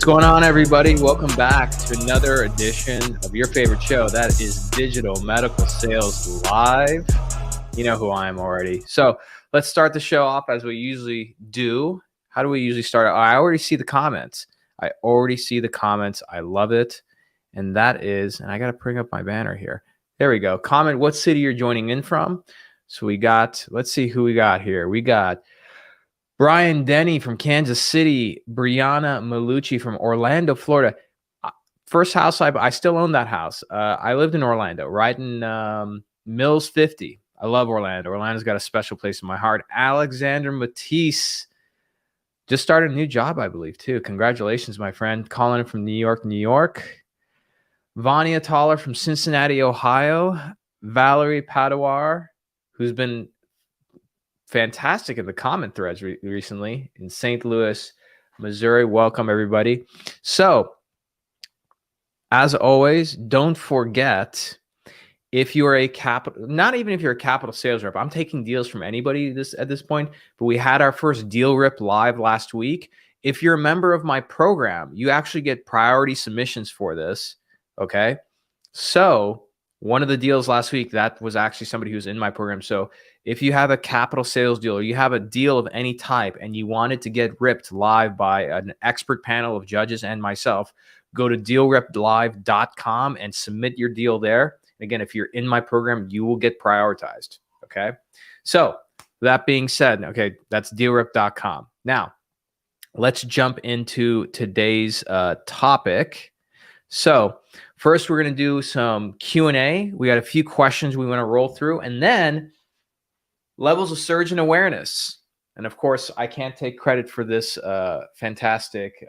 going on, everybody? Welcome back to another edition of your favorite show. That is Digital Medical Sales Live. You know who I am already. So let's start the show off as we usually do. How do we usually start? I already see the comments. I love it. And that is, and I got to bring up my banner here. There we go. Comment what city you're joining in from. So we got, let's see who we got here. We got Brian Denny from Kansas City, Brianna Malucci from Orlando, Florida. First house I still own that house. I lived in Orlando, right in Mills 50. I love Orlando. Orlando's got a special place in my heart. Alexander Matisse just started a new job, I believe, too. Congratulations, my friend. Calling from New York, New York. Vania Toller from Cincinnati, Ohio. Valerie Padawar, who's been fantastic in the comment threads recently in St. Louis, Missouri. Welcome, everybody. So, as always, don't forget, if you're a capital, not even if you're a capital sales rep, I'm taking deals from anybody at this point, but we had our first deal rip live last week. If you're a member of my program, you actually get priority submissions for this, okay? So, one of the deals last week, that was actually somebody who's in my program. So if you have a capital sales deal or you have a deal of any type and you wanted to get ripped live by an expert panel of judges and myself, go to dealriplive.com and submit your deal there. Again, if you're in my program, you will get prioritized, okay? So that being said, okay, that's dealrip.com. Now, let's jump into today's topic. So first, we're going to do some Q&A. We got a few questions we want to roll through, and then levels of surgeon awareness. And of course, I can't take credit for this fantastic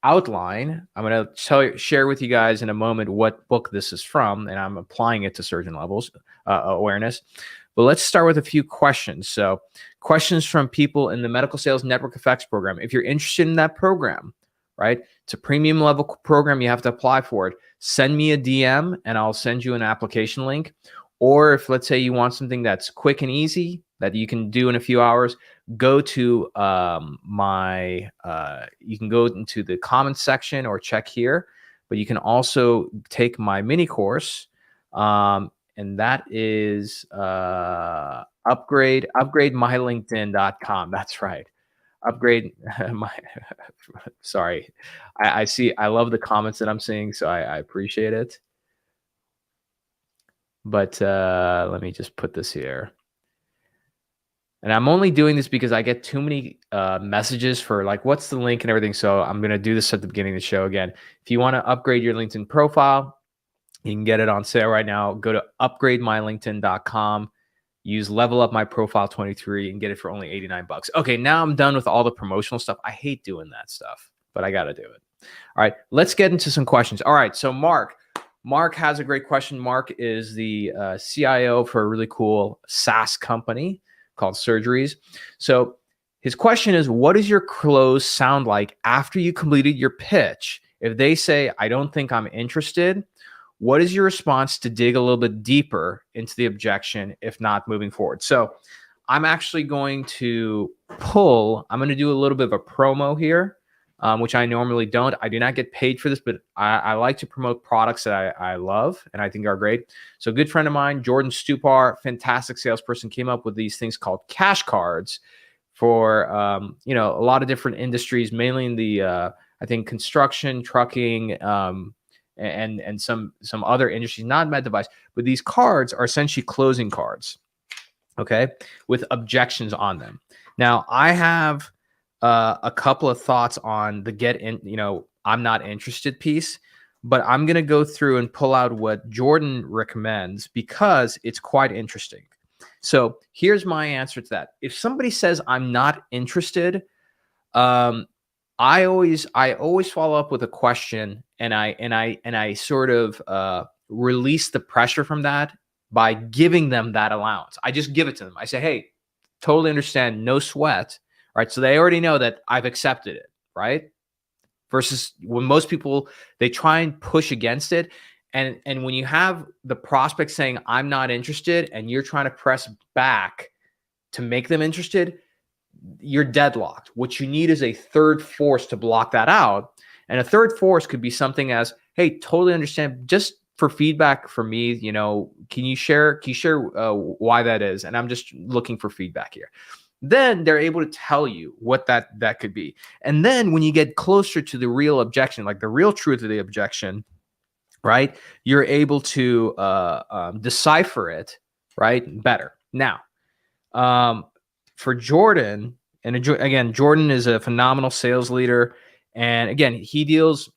outline. I'm going to share with you guys in a moment what book this is from, and I'm applying it to surgeon levels awareness. But let's start with a few questions. So questions from people in the Medical Sales Network Effects program. If you're interested in that program, right? It's a premium level program. You have to apply for it. Send me a DM and I'll send you an application link. Or if, let's say, you want something that's quick and easy that you can do in a few hours, go to you can go into the comments section or check here. But you can also take my mini course, and that is upgrademylinkedin.com. That's right. Upgrade my sorry. I love the comments that I'm seeing, so I appreciate it. But let me just put this here. And I'm only doing this because I get too many messages for like, what's the link and everything. So I'm going to do this at the beginning of the show again. If you want to upgrade your LinkedIn profile, you can get it on sale right now. Go to upgrademylinkedin.com. Use Level Up My Profile 23 and get it for only $89. Okay, now I'm done with all the promotional stuff. I hate doing that stuff, but I got to do it. All right, let's get into some questions. All right, so Mark has a great question. Mark is the CIO for a really cool SaaS company called Surgeries. So his question is, what does your close sound like after you completed your pitch? If they say, I don't think I'm interested, what is your response to dig a little bit deeper into the objection, if not moving forward? So I'm actually going to do a little bit of a promo here, which I normally don't. I do not get paid for this, but I like to promote products that I love and I think are great. So a good friend of mine, Jordan Stupar, fantastic salesperson, came up with these things called cash cards for a lot of different industries, mainly in the I think construction, trucking, and some other industries, not med device, but these cards are essentially closing cards, okay, with objections on them. Now, I have a couple of thoughts on the I'm not interested piece, but I'm going to go through and pull out what Jordan recommends because it's quite interesting. So here's my answer to that. If somebody says I'm not interested, I always follow up with a question, and I sort of release the pressure from that by giving them that allowance. I just give it to them. I say, hey, totally understand, no sweat, right? So they already know that I've accepted it, right? Versus when most people, they try and push against it. And when you have the prospect saying, I'm not interested, and you're trying to press back to make them interested, you're deadlocked. What you need is a third force to block that out. And a third force could be something as, hey, totally understand, just for feedback for me, can you share why that is? And I'm just looking for feedback here. Then they're able to tell you what that could be. And then when you get closer to the real objection, like the real truth of the objection, right, you're able to decipher it, right, better. Now, um, for Jordan, and again, Jordan is a phenomenal sales leader, and again, he deals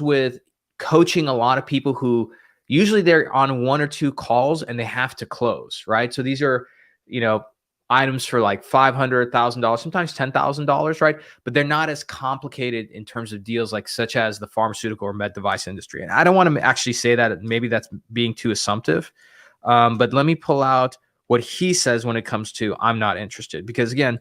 with coaching a lot of people who usually they're on one or two calls and they have to close, right? So these are, you know, items for like $500,000, sometimes $10,000, right? But they're not as complicated in terms of deals like such as the pharmaceutical or med device industry. And I don't want to actually say that, maybe that's being too assumptive. But let me pull out what he says when it comes to I'm not interested. Because again,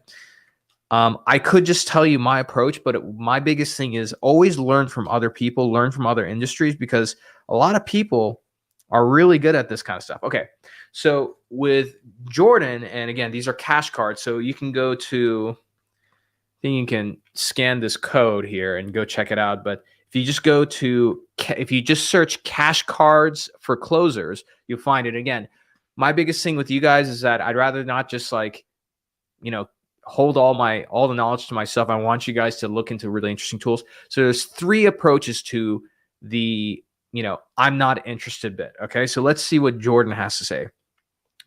I could just tell you my approach, but my biggest thing is always learn from other people, learn from other industries, because a lot of people are really good at this kind of stuff. Okay. So with Jordan, and again, these are cash cards. So you can go to, I think you can scan this code here and go check it out. But if you just go to, if you just search cash cards for closers, you'll find it. Again, my biggest thing with you guys is that I'd rather not just like, you know, hold all the knowledge to myself. I want you guys to look into really interesting tools. So there's three approaches to the, I'm not interested bit. Okay. So let's see what Jordan has to say.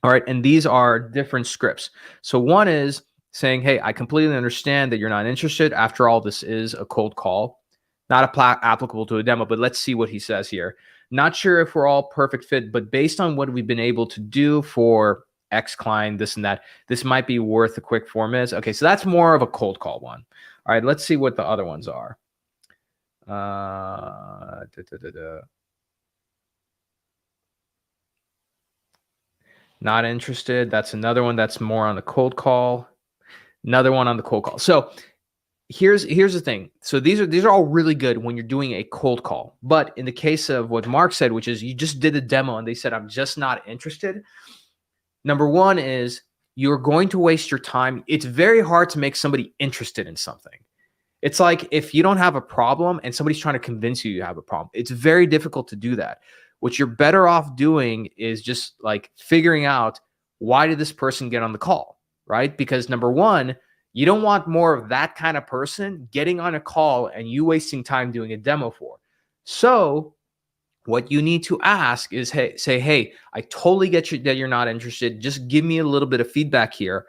All right. And these are different scripts. So one is saying, hey, I completely understand that you're not interested. After all, this is a cold call, not applicable to a demo, but let's see what he says here. Not sure if we're all perfect fit, but based on what we've been able to do for X client, this and that, this might be worth a quick 4 minutes. Okay. So that's more of a cold call one. All right. Let's see what the other ones are. Not interested. That's another one that's more on the cold call. Another one on the cold call. So here's the thing. So these are all really good when you're doing a cold call. But in the case of what Mark said, which is you just did a demo and they said, I'm just not interested. Number one is you're going to waste your time. It's very hard to make somebody interested in something. It's like if you don't have a problem and somebody's trying to convince you you have a problem, it's very difficult to do that. What you're better off doing is just like figuring out, why did this person get on the call, right? Because number one, you don't want more of that kind of person getting on a call and you wasting time doing a demo for. So what you need to ask is, hey, I totally get you that you're not interested. Just give me a little bit of feedback here.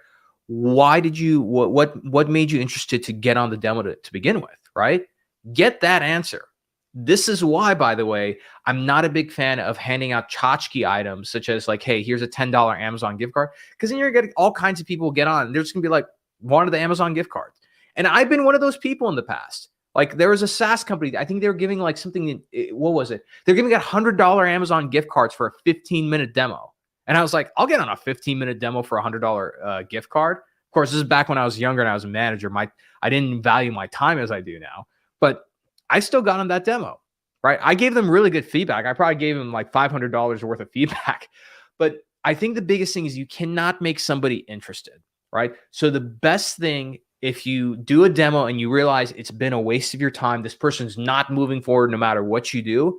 Why did you, what made you interested to get on the demo to begin with, right? Get that answer. This is why, by the way, I'm not a big fan of handing out tchotchke items such as like, hey, here's a $10 Amazon gift card. Because then you're getting all kinds of people get on. They're just going to be like, wanted the Amazon gift card. And I've been one of those people in the past. Like there was a SaaS company, I think they were giving like something, what was it? They're giving out $100 Amazon gift cards for a 15-minute demo. And I was like, I'll get on a 15-minute demo for a $100 gift card. Of course, this is back when I was younger and I was a manager. I didn't value my time as I do now, but I still got on that demo, right? I gave them really good feedback. I probably gave them like $500 worth of feedback. But I think the biggest thing is you cannot make somebody interested, right? So the best thing, if you do a demo and you realize it's been a waste of your time, this person's not moving forward no matter what you do,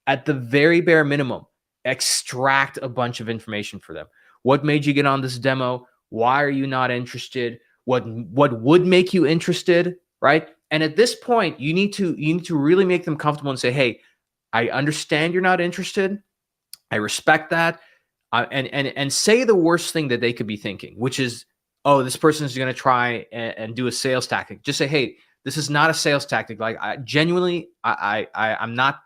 at the very bare minimum, extract a bunch of information for them. What made you get on this demo? Why are you not interested? What would make you interested, right? And at this point, you need to really make them comfortable and say, hey, I understand you're not interested. I respect that. And say the worst thing that they could be thinking, which is, oh, this person is going to try and do a sales tactic. Just say, hey, this is not a sales tactic. Like I genuinely, I'm not,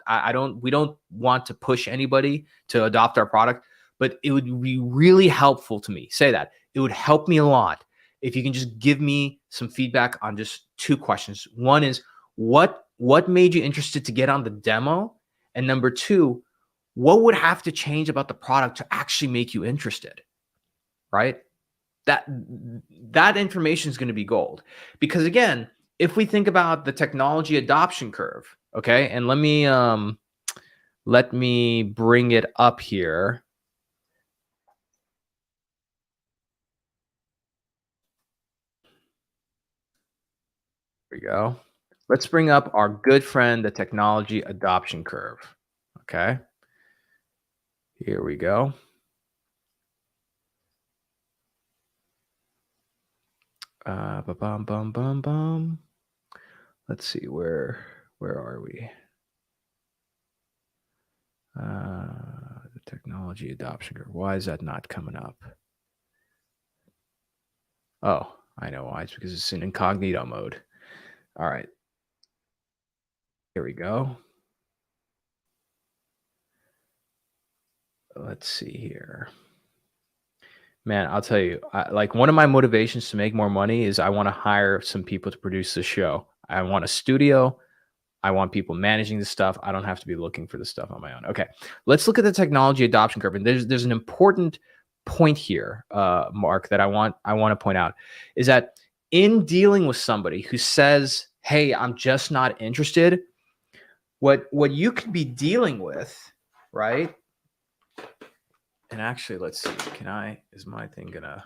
we don't want to push anybody to adopt our product, but it would be really helpful to me. Say that. It would help me a lot if you can just give me some feedback on just two questions. One is what made you interested to get on the demo? And number two, what would have to change about the product to actually make you interested, right? That information is going to be gold. Because again, if we think about the technology adoption curve, okay, and let me bring it up here. There we go. Let's bring up our good friend, the technology adoption curve. Okay, here we go. Bum bum bum bum. Let's see where are we? The technology adoption curve. Why is that not coming up? Oh, I know why. It's because it's in incognito mode. All right, here we go. Let's see here. Man, I'll tell you, like one of my motivations to make more money is I want to hire some people to produce the show. I want a studio. I want people managing the stuff. I don't have to be looking for the stuff on my own. Okay, let's look at the technology adoption curve. And there's an important point here, Mark, that I want to point out is that in dealing with somebody who says, "Hey, I'm just not interested," what you could be dealing with, right? And actually, let's see. Is my thing gonna?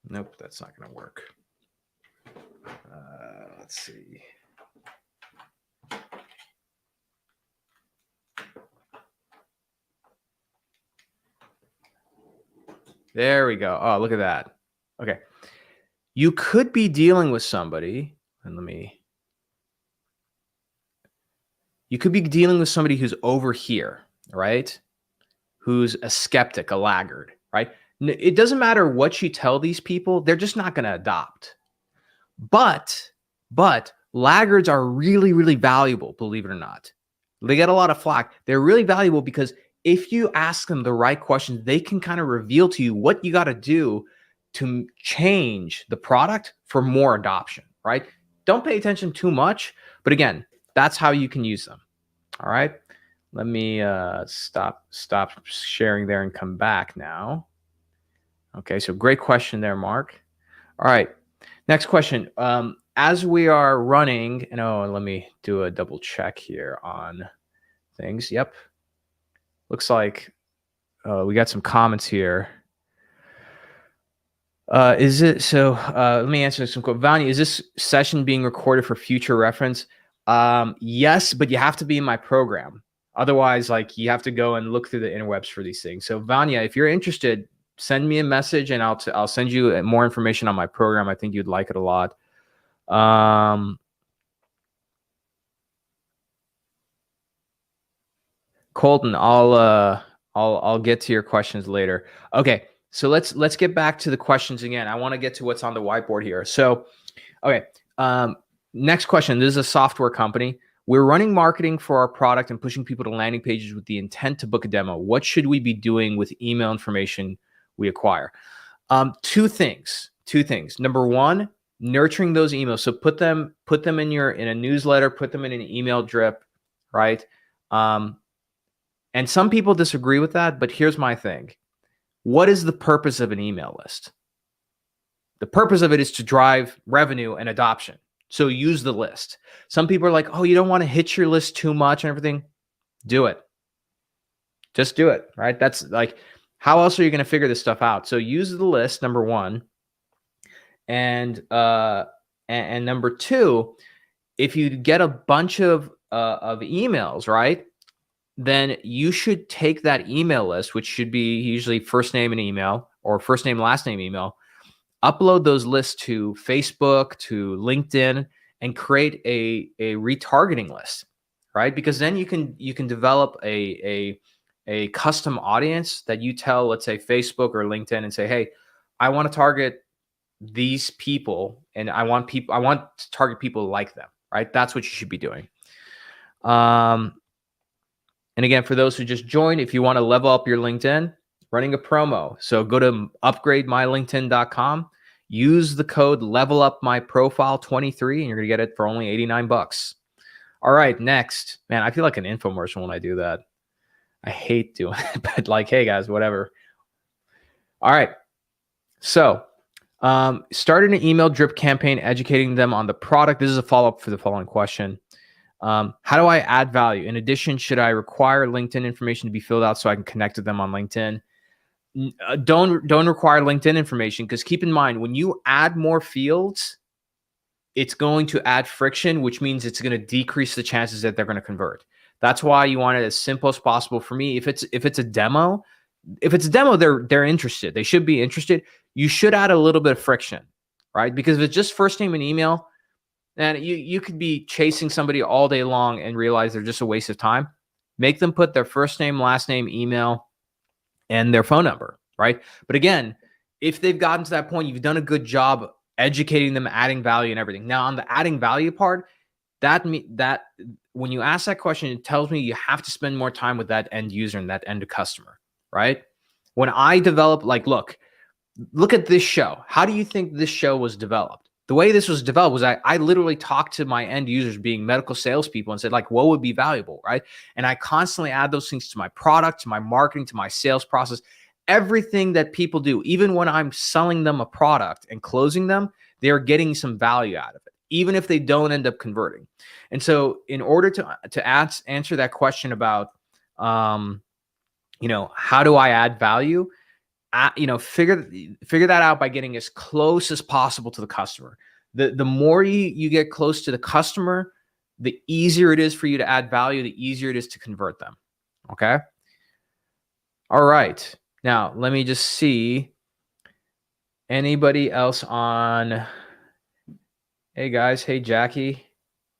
Nope, that's not gonna work. Let's see. There we go. Oh, look at that. Okay. You could be dealing with somebody, and you could be dealing with somebody who's over here, right? Who's a skeptic, a laggard, right? It doesn't matter what you tell these people, they're just not going to adopt. But laggards are really, really valuable, believe it or not. They get a lot of flack. They're really valuable because if you ask them the right questions, they can kind of reveal to you what you got to do to change the product for more adoption, right? Don't pay attention too much, but again, that's how you can use them. All right. Let me stop sharing there and come back now. Okay, so great question there, Mark. All right, next question. As we are running, let me do a double check here on things. Yep, looks like we got some comments here. Is it so? Let me answer some quote. Vanya, is this session being recorded for future reference? Yes, but you have to be in my program. Otherwise, like you have to go and look through the interwebs for these things. So Vanya, if you're interested, send me a message and I'll send you more information on my program. I think you'd like it a lot. Colton, I'll get to your questions later. Okay, so let's get back to the questions again. I want to get to what's on the whiteboard here. So, okay, next question. This is a software company. We're running marketing for our product and pushing people to landing pages with the intent to book a demo. What should we be doing with email information we acquire? Two things. Number one, nurturing those emails. So put them in a newsletter, put them in an email drip, right? And some people disagree with that, but here's my thing. What is the purpose of an email list? The purpose of it is to drive revenue and adoption. So use the list. Some people are like, oh, you don't want to hit your list too much and everything. Do it. Just do it, right? That's like, how else are you going to figure this stuff out? So use the list, number one. And number two, if you get a bunch of emails, right, then you should take that email list, which should be usually first name and email or first name, last name email, upload those lists to Facebook, to LinkedIn, and create a retargeting list, right? Because then you can develop a custom audience that you tell, let's say Facebook or LinkedIn, and say, hey, I want to target these people, and I want to target people like them, right? That's what you should be doing. And again, for those who just joined, if you want to level up your LinkedIn, running a promo. So go to upgrademylinkedin.com, use the code levelupmyprofile23, and you're going to get it for only $89. All right, next. Man, I feel like an infomercial when I do that. I hate doing it, but like, hey guys, whatever. All right. So started an email drip campaign educating them on the product. This is a follow-up for the following question. How do I add value? In addition, should I require LinkedIn information to be filled out so I can connect with them on LinkedIn? Don't require LinkedIn information, because keep in mind, when you add more fields, it's going to add friction, which means it's going to decrease the chances that they're going to convert. That's why you want it as simple as possible. For me, if it's a demo, they're interested. They should be interested. You should add a little bit of friction, right? Because if it's just first name and email, and you could be chasing somebody all day long and realize they're just a waste of time. Make them put their first name, last name, email, and their phone number, right? But again, if they've gotten to that point, you've done a good job educating them, adding value and everything. Now, on the adding value part, that when you ask that question, it tells me you have to spend more time with that end user and that end customer, right? When I develop, like, look at this show. How do you think this show was developed? The way this was developed was I literally talked to my end users, being medical salespeople, and said, like, what would be valuable, right? And I constantly add those things to my product, to my marketing, to my sales process. Everything that people do, even when I'm selling them a product and closing them, they're getting some value out of it, even if they don't end up converting. And so in order to answer that question about, how do I add value? Figure that out by getting as close as possible to the customer. The more you get close to the customer, the easier it is for you to add value, the easier it is to convert them. Okay. All right. Now, let me just see anybody else on. Hey, guys. Hey, Jackie,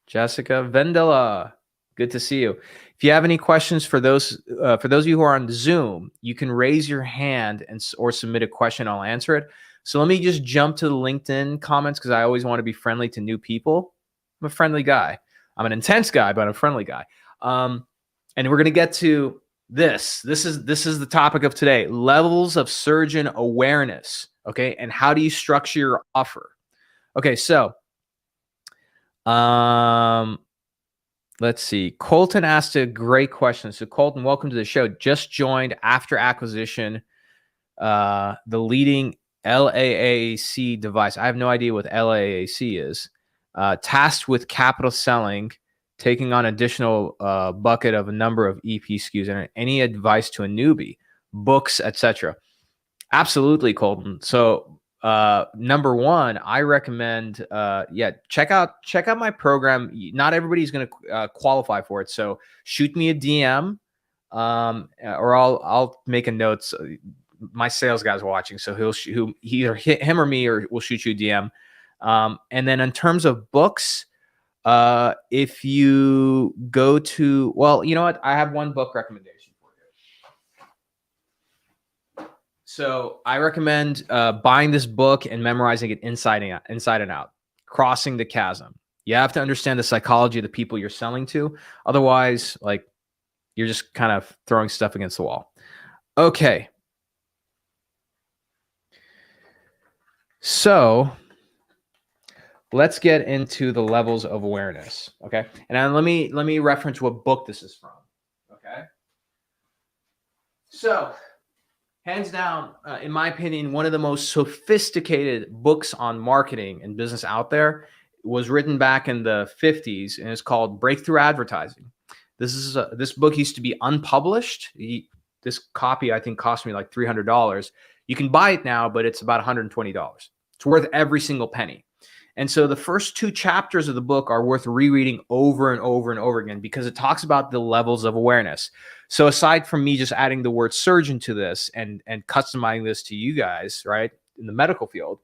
Jessica, Vendela. Good to see you. If you have any questions for those of you who are on Zoom, you can raise your hand or submit a question. I'll answer it. So let me just jump to the LinkedIn comments because I always want to be friendly to new people. I'm a friendly guy. I'm an intense guy, but I'm a friendly guy. And we're going to get to this. This is the topic of today: levels of surgeon awareness. Okay, and how do you structure your offer? Okay, so let's see. Colton asked a great question. So Colton, welcome to the show. Just joined after acquisition, the leading LAAC device. I have no idea what LAAC is. Tasked with capital selling, taking on additional bucket of a number of EP SKUs, and any advice to a newbie, books, etc. Absolutely, Colton. So number one, I recommend, check out my program. Not everybody's going to qualify for it. So shoot me a DM, or I'll make a note. So my sales guy's watching, so he'll either hit him or me, or we'll shoot you a DM. And then in terms of books, if you go to, well, you know what? I have one book recommendation for you. So I recommend buying this book and memorizing it inside and out, Crossing the Chasm. You have to understand the psychology of the people you're selling to. Otherwise, like, you're just kind of throwing stuff against the wall. Okay. So let's get into the levels of awareness. Okay. And then let me reference what book this is from. Okay. So hands down, in my opinion, one of the most sophisticated books on marketing and business out there was written back in the 50s, and it's called Breakthrough Advertising. This book used to be unpublished. This copy, I think, cost me like $300. You can buy it now, but it's about $120. It's worth every single penny. And so the first two chapters of the book are worth rereading over and over and over again, because it talks about the levels of awareness. So aside from me just adding the word surgeon to this and customizing this to you guys, right, in the medical field,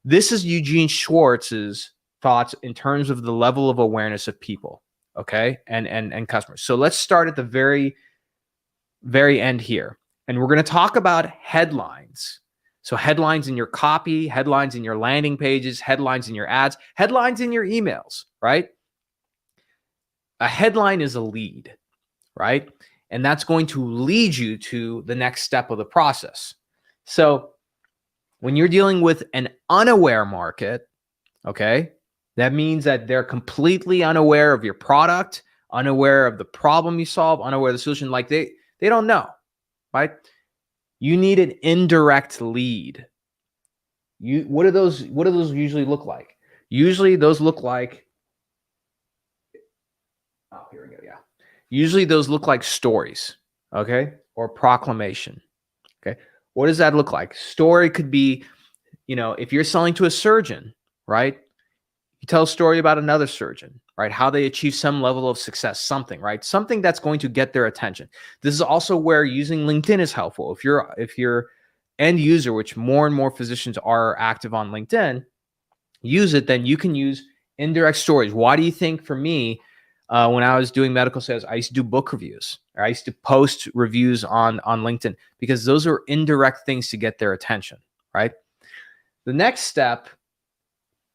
this is Eugene Schwartz's thoughts in terms of the level of awareness of people, okay, and customers. So let's start at the very, very end here. And we're going to talk about headlines. So headlines in your copy, headlines in your landing pages, headlines in your ads, headlines in your emails, right? A headline is a lead, right? And that's going to lead you to the next step of the process. So when you're dealing with an unaware market, okay, that means that they're completely unaware of your product, unaware of the problem you solve, unaware of the solution. Like they don't know, right? You need an indirect lead. What do those usually look like? Usually those look like, oh, here we go. Yeah. Usually those look like stories, okay? Or proclamation. Okay. What does that look like? Story could be, if you're selling to a surgeon, right? tell a story about another surgeon, right? How they achieve some level of success, something, right? Something that's going to get their attention. This is also where using LinkedIn is helpful. If you're end user, which more and more physicians are active on LinkedIn, use it, then you can use indirect stories. Why do you think for me, when I was doing medical sales, I used to do book reviews, or I used to post reviews on LinkedIn, because those are indirect things to get their attention, right? The next step,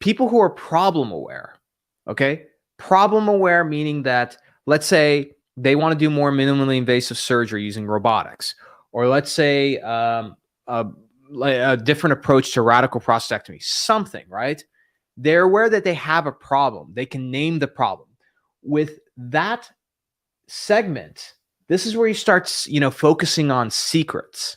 people who are problem aware, okay? Problem aware meaning that, let's say they want to do more minimally invasive surgery using robotics, or let's say a different approach to radical prostatectomy, something, right? They're aware that they have a problem. They can name the problem. With that segment, this is where you start, focusing on secrets,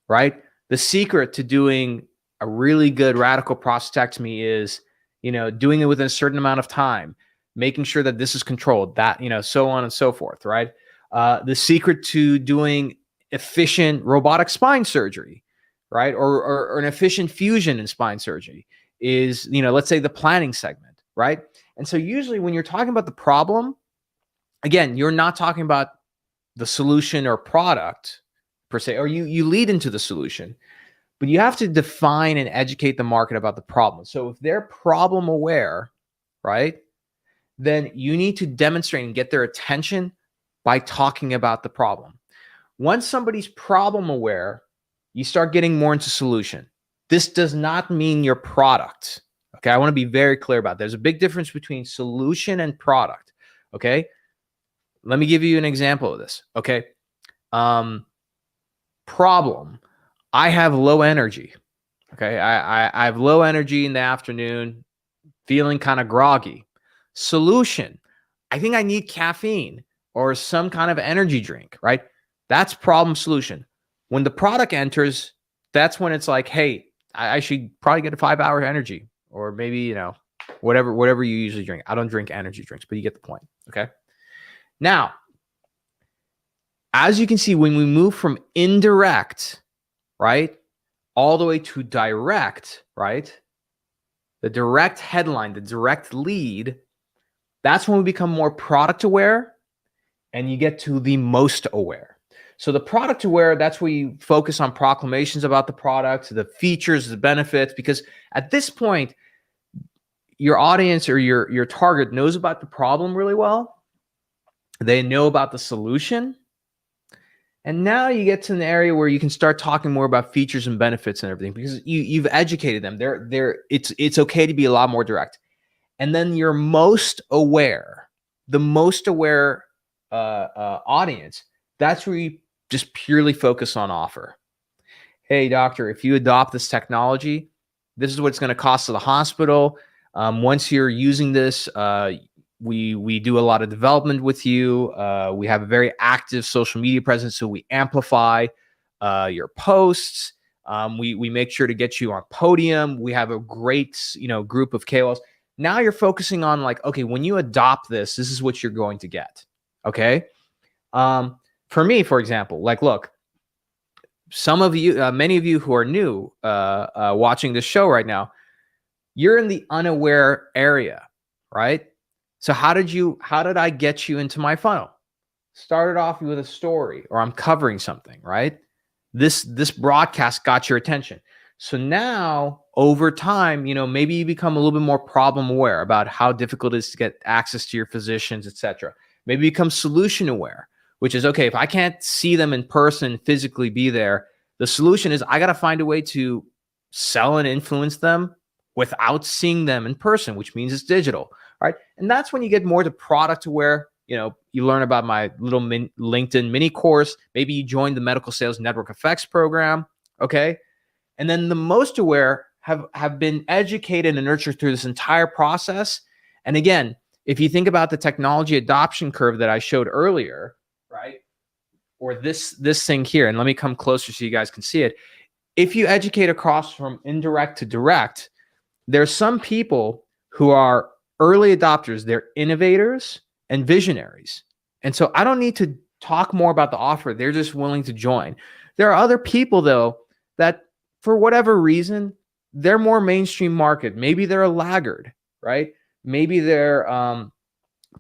right? The secret to doing a really good radical prostatectomy is, doing it within a certain amount of time, making sure that this is controlled, that, so on and so forth, right? The secret to doing efficient robotic spine surgery, right? Or an efficient fusion in spine surgery is, let's say the planning segment, right? And so usually when you're talking about the problem, again, you're not talking about the solution or product per se, or you lead into the solution, but you have to define and educate the market about the problem. So if they're problem aware, right, then you need to demonstrate and get their attention by talking about the problem. Once somebody's problem aware, you start getting more into solution. This does not mean your product. Okay, I want to be very clear about it. There's a big difference between solution and product. Okay, let me give you an example of this. Okay, problem. I have low energy. Okay, I have low energy in the afternoon, feeling kind of groggy. Solution. I think I need caffeine or some kind of energy drink. Right. That's problem solution. When the product enters, that's when it's like, hey, I should probably get a 5-hour energy, or maybe, whatever you usually drink. I don't drink energy drinks, but you get the point. Okay. Now, as you can see, when we move from indirect, right, all the way to direct, right, the direct headline, the direct lead, that's when we become more product aware and you get to the most aware. So the product aware, that's where you focus on proclamations about the product, the features, the benefits, because at this point, your audience or your target knows about the problem really well. They know about the solution. And now you get to an area where you can start talking more about features and benefits and everything, because you've educated them. It's okay to be a lot more direct. And then your most aware, the most aware audience, that's where you just purely focus on offer. Hey, doctor, if you adopt this technology, this is what it's going to cost to the hospital. Once you're using this, we do a lot of development with you. We have a very active social media presence, so we amplify your posts. We make sure to get you on podium. We have a great group of KOLs. Now you're focusing on like, okay, when you adopt this, this is what you're going to get. Okay. For me, for example, like, look, some of you, many of you who are new watching this show right now, you're in the unaware area, right? So how did I get you into my funnel? Started off with a story, or I'm covering something, right? This broadcast got your attention. So now over time, maybe you become a little bit more problem aware about how difficult it is to get access to your physicians, etc. Maybe become solution aware, which is, okay, if I can't see them in person, physically be there, the solution is I got to find a way to sell and influence them without seeing them in person, which means it's digital, right? And that's when you get more to product aware. You learn about my little LinkedIn mini course. Maybe you join the Medical Sales Network Effects program, okay? And then the most aware have been educated and nurtured through this entire process. And again, if you think about the technology adoption curve that I showed earlier, right? Or this thing here, and let me come closer so you guys can see it. If you educate across from indirect to direct, there's some people who are early adopters. They're innovators and visionaries. And so I don't need to talk more about the offer. They're just willing to join. There are other people, though, that for whatever reason, they're more mainstream market. Maybe they're a laggard, right? Maybe they're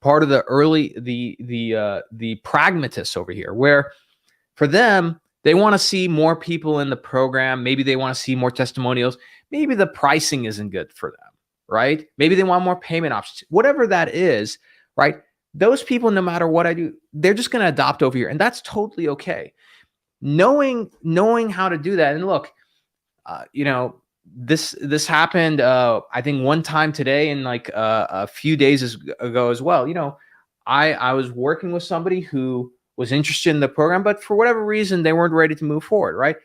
part of the early the pragmatists over here, where for them they want to see more people in the program. Maybe they want to see more testimonials. Maybe the pricing isn't good for them, right? Maybe they want more payment options. Whatever that is, right? Those people, no matter what I do, they're just going to adopt over here, and that's totally okay. Knowing how to do that, and look, this happened I think one time today and like a few days ago as well. I was working with somebody who was interested in the program, but for whatever reason they weren't ready to move forward, right?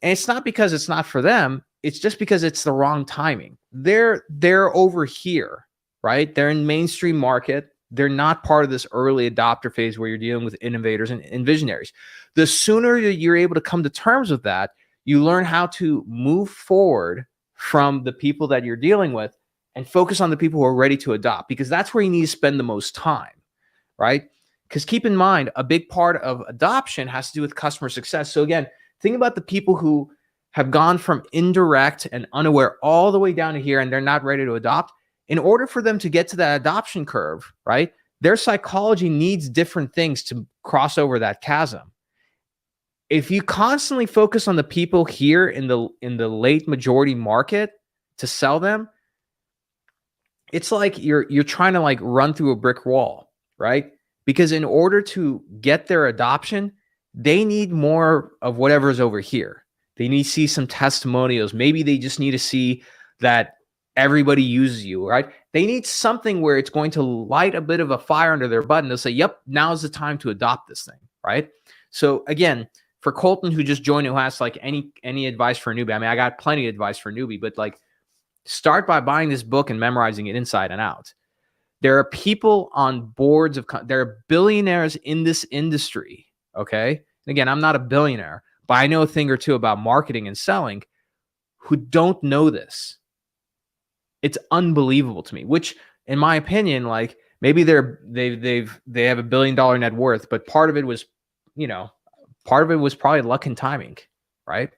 And it's not because it's not for them, it's just because it's the wrong timing. They're over here, right? They're in mainstream market. They're not part of this early adopter phase where you're dealing with innovators and visionaries. The sooner that you're able to come to terms with that, you learn how to move forward from the people that you're dealing with and focus on the people who are ready to adopt, because that's where you need to spend the most time, right? Because keep in mind, a big part of adoption has to do with customer success. So again, think about the people who have gone from indirect and unaware all the way down to here and they're not ready to adopt. In order for them to get to that adoption curve, right, their psychology needs different things to cross over that chasm. If you constantly focus on the people here in the late majority market to sell them, it's like you're trying to like run through a brick wall, right? Because in order to get their adoption, they need more of whatever's over here. They need to see some testimonials. Maybe they just need to see that everybody uses you, right? They need something where it's going to light a bit of a fire under their butt and they'll say, yep, now's the time to adopt this thing, right? So again, for Colton, who just joined, who has like any advice for a newbie, I mean, I got plenty of advice for a newbie, but like start by buying this book and memorizing it inside and out. There are people on boards of, there are billionaires in this industry, okay? And again, I'm not a billionaire, but I know a thing or two about marketing and selling who don't know this. It's unbelievable to me, which in my opinion, like maybe they have $1 billion net worth, but part of it was, part of it was probably luck and timing, right?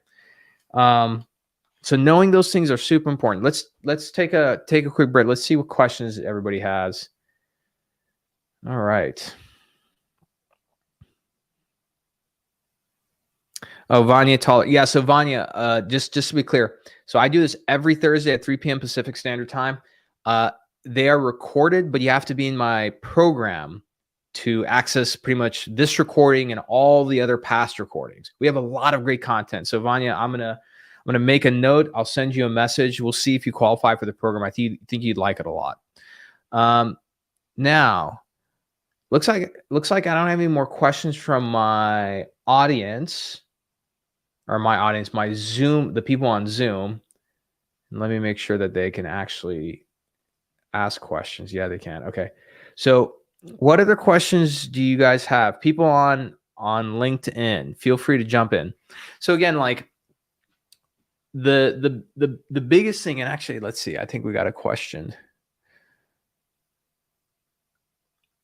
So knowing those things are super important. Let's take a quick break. Let's see what questions everybody has. All right. Oh, Vanya Tall. Yeah, so Vanya, just to be clear, so I do this every Thursday at 3 p.m. Pacific Standard Time. They are recorded, but you have to be in my program to access pretty much this recording and all the other past recordings. We have a lot of great content. So Vanya, I'm gonna make a note. I'll send you a message. We'll see if you qualify for the program. I think you'd like it a lot. Now, looks like I don't have any more questions from my audience. Or my Zoom, the people on Zoom. And let me make sure that they can actually ask questions. Yeah, they can. Okay. So what other questions do you guys have? People on LinkedIn, feel free to jump in. So again, like the biggest thing, and actually, let's see, I think we got a question.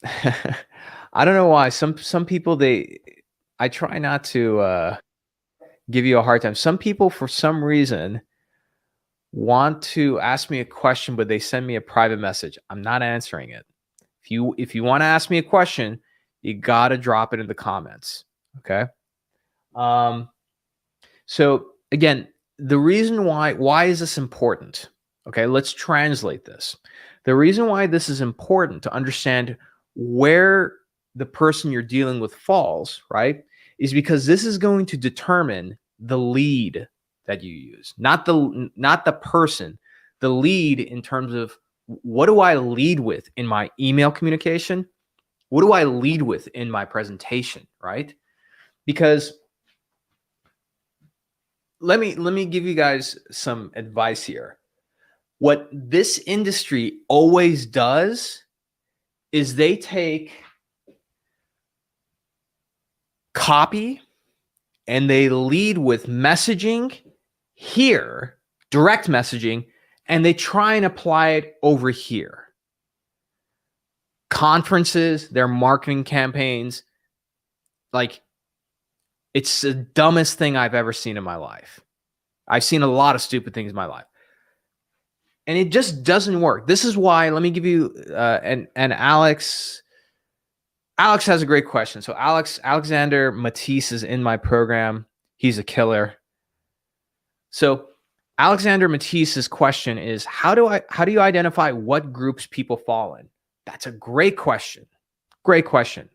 I don't know why some people, I try not to give you a hard time. Some people, for some reason, want to ask me a question, but they send me a private message. I'm not answering it. If you want to ask me a question, you got to drop it in the comments. Okay. So again, the reason why is this important? Okay, let's translate this. The reason why this is important to understand where the person you're dealing with falls, right, is because this is going to determine the lead that you use, not the person, the lead in terms of what do I lead with in my email communication? What do I lead with in my presentation, right? Because let me give you guys some advice here. What this industry always does is they take copy and they lead with messaging here, direct messaging, and they try and apply it over here. Conferences, their marketing campaigns, like it's the dumbest thing I've ever seen in my life. I've seen a lot of stupid things in my life. and it just doesn't work. This is why. Let me give you and Alex has a great question. So Alexander Matisse is in my program. He's a killer. So Alexander Matisse's question is, how do you identify what groups people fall in? That's a great question. Great question.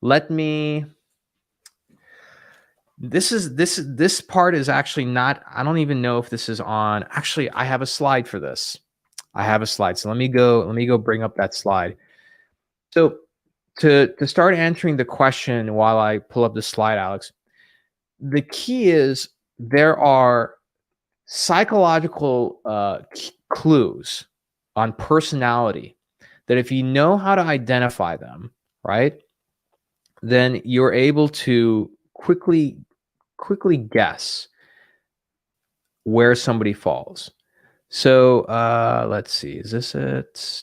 Let me. This part is actually not. I don't even know if this is on. Actually, I have a slide for this. I have a slide. So let me go bring up that slide. So to start answering the question while I pull up the slide, Alex, the key is there are psychological clues on personality that if you know how to identify them, right, then you're able to quickly guess where somebody falls. So let's see, is this it?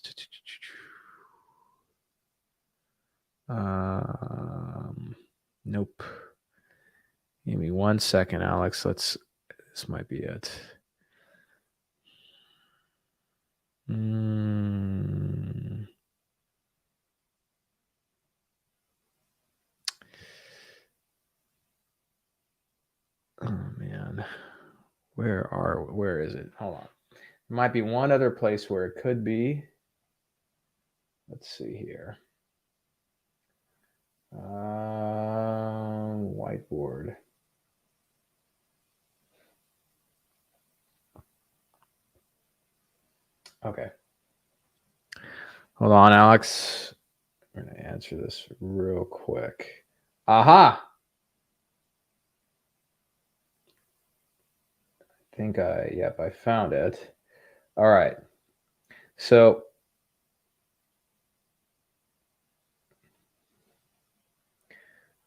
Nope. Give me 1 second, Alex. This might be it. Oh man, where is it? Hold on. There might be one other place where it could be. Let's see here. Whiteboard. Okay. Hold on, Alex. I'm going to answer this real quick. Aha! I think I found it. All right. So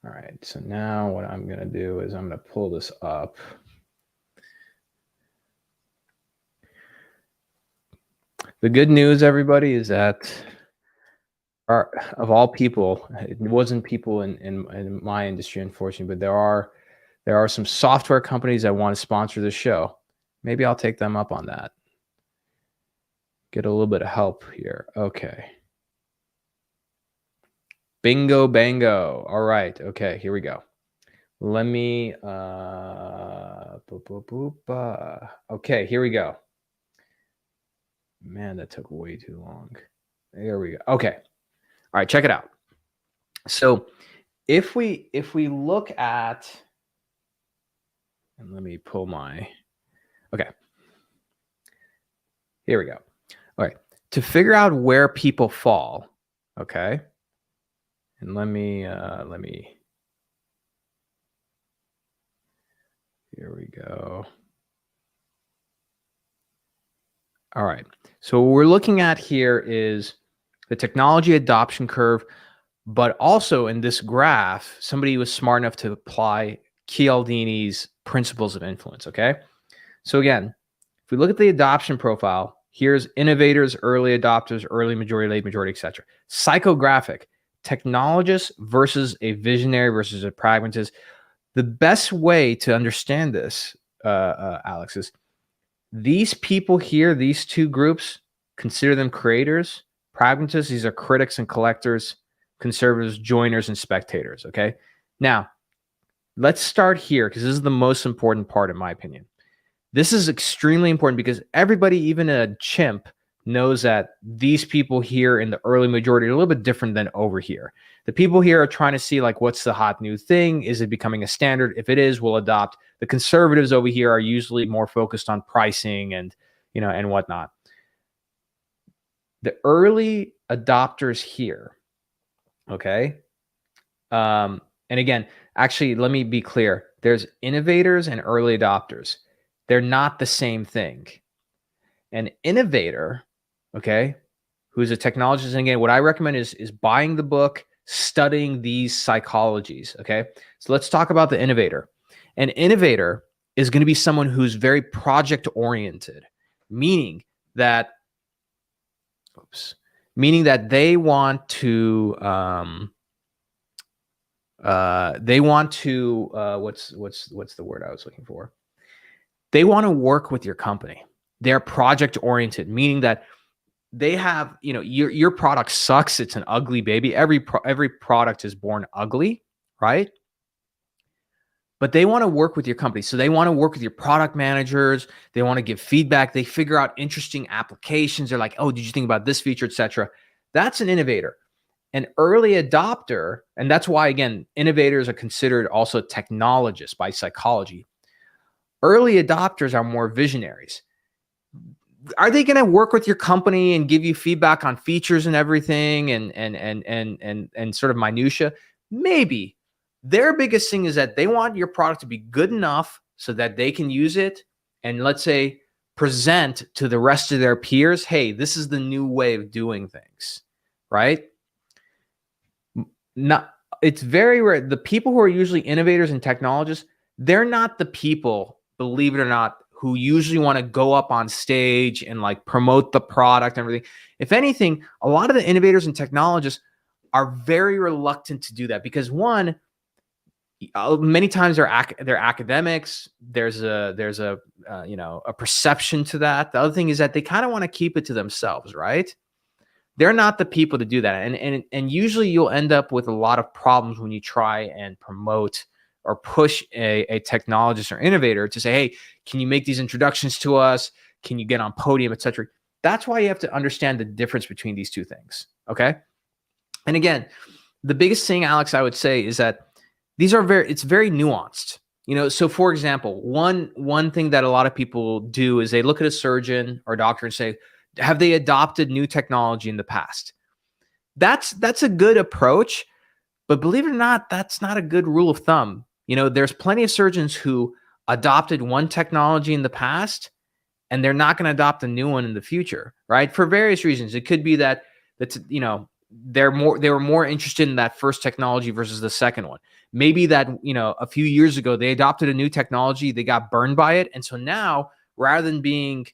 all right. So now what I'm going to do is I'm going to pull this up. The good news, everybody, is that of all people, it wasn't people in my industry, unfortunately, but there are some software companies that want to sponsor the show. Maybe I'll take them up on that. Get a little bit of help here. Okay. Bingo, bango. All right. Okay, here we go. Let me, okay, here we go. Man, that took way too long. There we go. Okay. All right, check it out. So if we look at, and let me pull my, okay. Here we go. All right. To figure out where people fall, okay. And let me, here we go. All right. So what we're looking at here is the technology adoption curve, but also in this graph, somebody was smart enough to apply Cialdini's principles of influence, okay? So again, if we look at the adoption profile, here's innovators, early adopters, early majority, late majority, etc. Psychographic, technologist versus a visionary versus a pragmatist. The best way to understand this, Alex, is these people here, these two groups, consider them creators. Pragmatists, these are critics and collectors. Conservatives, joiners and spectators, okay? Now, let's start here because this is the most important part, in my opinion. This is extremely important because everybody, even a chimp, knows that these people here in the early majority are a little bit different than over here. The people here are trying to see, like, what's the hot new thing? Is it becoming a standard? If it is, we'll adopt. The conservatives over here are usually more focused on pricing and, you know, and whatnot. The early adopters here, okay? And again, actually, let me be clear. There's innovators and early adopters. They're not the same thing. An innovator, okay, who's a technologist, and again, what I recommend is buying the book, studying these psychologies, okay? So let's talk about the innovator. An innovator is going to be someone who's very project-oriented, meaning that they want to what's the word I was looking for? They want to work with your company. They're project oriented, meaning that they have, your product sucks. It's an ugly baby. Every product is born ugly, right? But they want to work with your company. So they want to work with your product managers. They want to give feedback. They figure out interesting applications. They're like, oh, did you think about this feature, etc. That's an innovator. An early adopter, and that's why, again, innovators are considered also technologists by psychology. Early adopters are more visionaries. Are they going to work with your company and give you feedback on features and everything and sort of minutia? Maybe. Their biggest thing is that they want your product to be good enough so that they can use it and, let's say, present to the rest of their peers, hey, this is the new way of doing things, right? It's very rare. The people who are usually innovators and technologists, they're not the people, believe it or not, who usually want to go up on stage and like promote the product and everything. If anything, a lot of the innovators and technologists are very reluctant to do that because, one, many times they're academics. There's a perception to that. The other thing is that they kind of want to keep it to themselves, right? They're not the people to do that. And usually you'll end up with a lot of problems when you try and promote or push a technologist or innovator to say, hey, can you make these introductions to us? Can you get on podium, etc.? That's why you have to understand the difference between these two things, okay? And again, the biggest thing, Alex, I would say is that it's very nuanced. So for example, one thing that a lot of people do is they look at a surgeon or doctor and say, have they adopted new technology in the past? That's a good approach, but believe it or not, that's not a good rule of thumb. There's plenty of surgeons who adopted one technology in the past and they're not going to adopt a new one in the future, right? For various reasons. It could be that they were more interested in that first technology versus the second one. Maybe that, a few years ago they adopted a new technology, they got burned by it, and so now rather than being,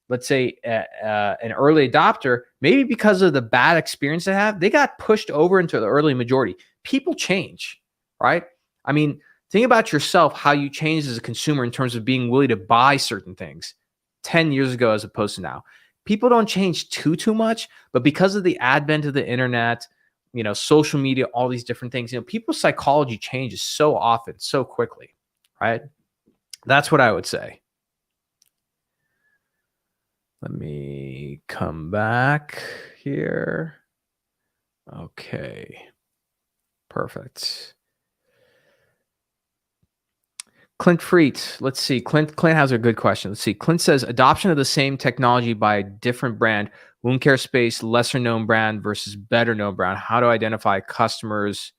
let's say an early adopter, maybe because of the bad experience they got pushed over into the early majority. People change, right? I mean, think about yourself, how you changed as a consumer in terms of being willing to buy certain things 10 years ago as opposed to now. People don't change too much, but because of the advent of the internet, social media, all these different things, people's psychology changes so often, so quickly, right? That's what I would say. Let me come back here. Okay. Perfect. Clint Freet, let's see. Clint has a good question. Let's see. Clint says, adoption of the same technology by a different brand, wound care space, lesser known brand versus better known brand. How to identify customers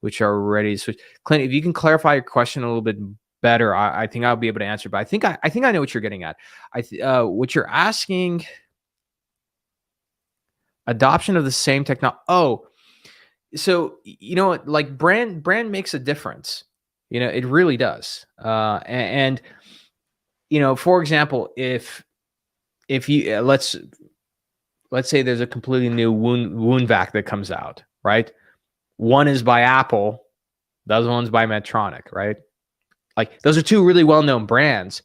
which are ready to switch. Clint, if you can clarify your question a little bit better, I think I'll be able to answer. But I think I know what you're getting at. What you're asking, adoption of the same technology. Oh, so like brand makes a difference. It really does. And for example, if you let's say there's a completely new wound vac that comes out, right? One is by Apple, the other one's by Medtronic, right? Like those are two really well-known brands,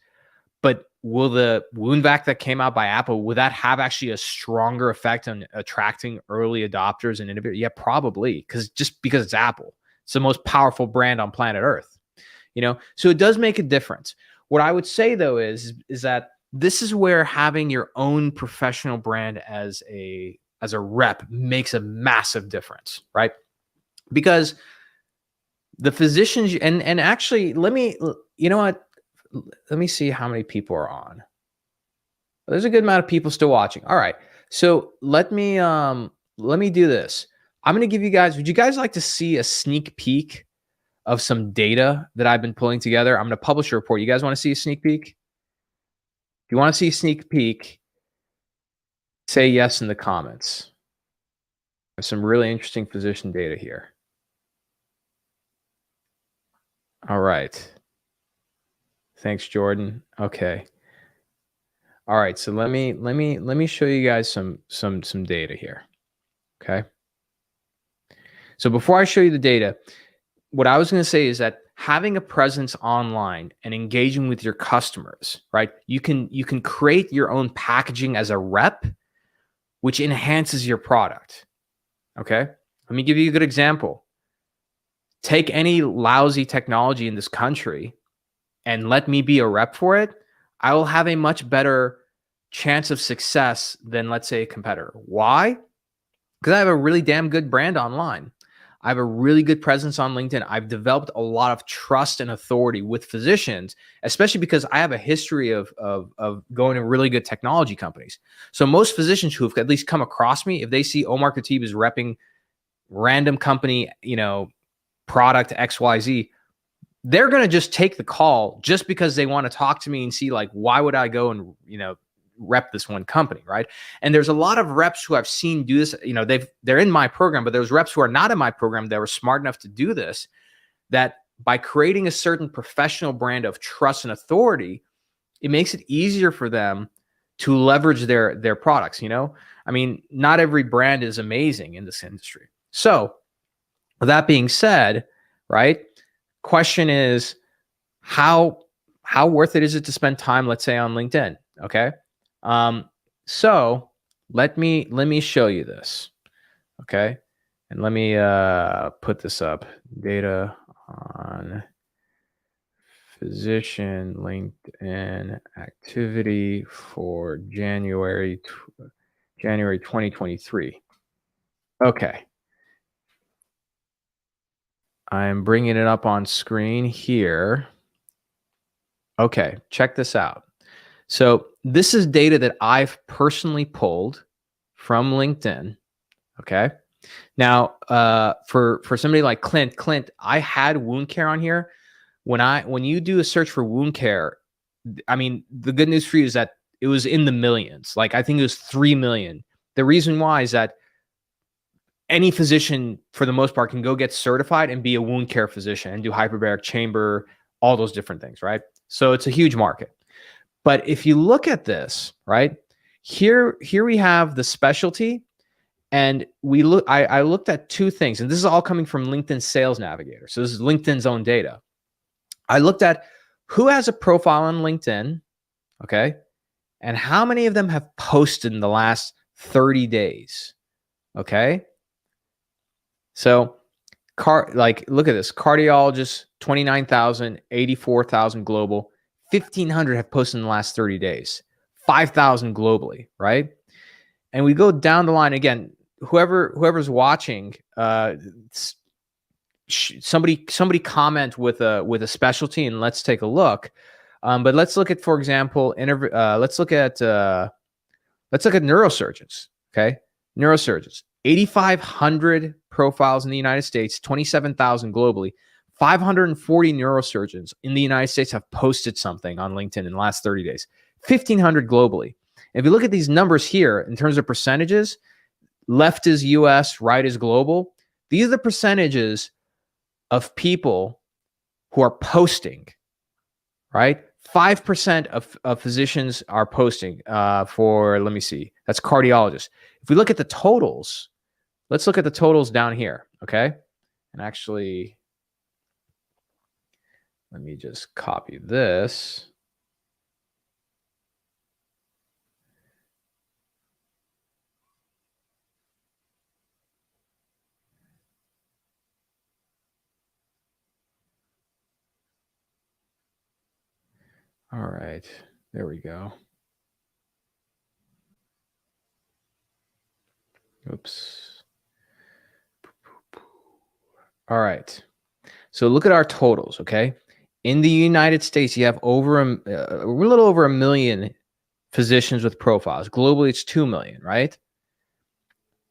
but will the wound vac that came out by Apple, will that have actually a stronger effect on attracting early adopters and innovators? Yeah, probably, because it's Apple. It's the most powerful brand on planet Earth, so it does make a difference. What I would say though is that this is where having your own professional brand as a rep makes a massive difference, right? Because the physicians, and actually, let me see how many people are on. There's a good amount of people still watching. All right. So let me do this. I'm going to give you guys, would you guys like to see a sneak peek of some data that I've been pulling together? I'm going to publish a report. You guys want to see a sneak peek? If you want to see a sneak peek, say yes in the comments. There's some really interesting physician data here. All right. Thanks, Jordan. Okay. All right. So let me show you guys some data here. Okay. So before I show you the data, what I was going to say is that having a presence online and engaging with your customers, right? You can create your own packaging as a rep, which enhances your product. Okay? Let me give you a good example. Take any lousy technology in this country and let me be a rep for it. I will have a much better chance of success than, let's say, a competitor. Why? Because I have a really damn good brand online. I have a really good presence on LinkedIn. I've developed a lot of trust and authority with physicians, especially because I have a history of going to really good technology companies. So most physicians who have at least come across me, if they see Omar Khatib is repping random company, product XYZ, they're going to just take the call just because they want to talk to me and see, like, why would I go and, rep this one company, right? And there's a lot of reps who I've seen do this. They're in my program, but there's reps who are not in my program that were smart enough to do this, that by creating a certain professional brand of trust and authority, it makes it easier for them to leverage their products. Not every brand is amazing in this industry. So with that being said, right, question is how worth it is it to spend time, let's say, on LinkedIn? Okay. So let me show you this. Okay. And let me put this up. Data on physician LinkedIn activity for January 2023. Okay. I'm bringing it up on screen here. Okay, check this out. So this is data that I've personally pulled from LinkedIn. Okay. Now, for somebody like Clint, I had wound care on here. When you do a search for wound care, the good news for you is that it was in the millions. Like, I think it was 3 million. The reason why is that any physician, for the most part, can go get certified and be a wound care physician and do hyperbaric chamber, all those different things, right? So it's a huge market. But if you look at this, right, here we have the specialty, and I looked at two things, and this is all coming from LinkedIn Sales Navigator. So this is LinkedIn's own data. I looked at who has a profile on LinkedIn, okay, and how many of them have posted in the last 30 days, okay? So, look at this. Cardiologists, 29,000, 84,000 global. 1,500 have posted in the last 30 days. 5,000 globally, right? And we go down the line again. Whoever's watching, somebody comment with a specialty, and let's take a look. But let's look at, for example, let's look at neurosurgeons. Okay, neurosurgeons. 8,500 profiles in the United States, 27,000 globally. 540 neurosurgeons in the United States have posted something on LinkedIn in the last 30 days. 1,500 globally. If you look at these numbers here in terms of percentages, left is US, right is global. These are the percentages of people who are posting, right? 5% of physicians are posting for, let me see, that's cardiologists. If we look at the totals, let's look at the totals down here, okay? And actually, let me just copy this. All right, there we go. Oops. All right. So look at our totals, okay? In the United States, you have a little over 1 million physicians with profiles. Globally, it's 2 million, right?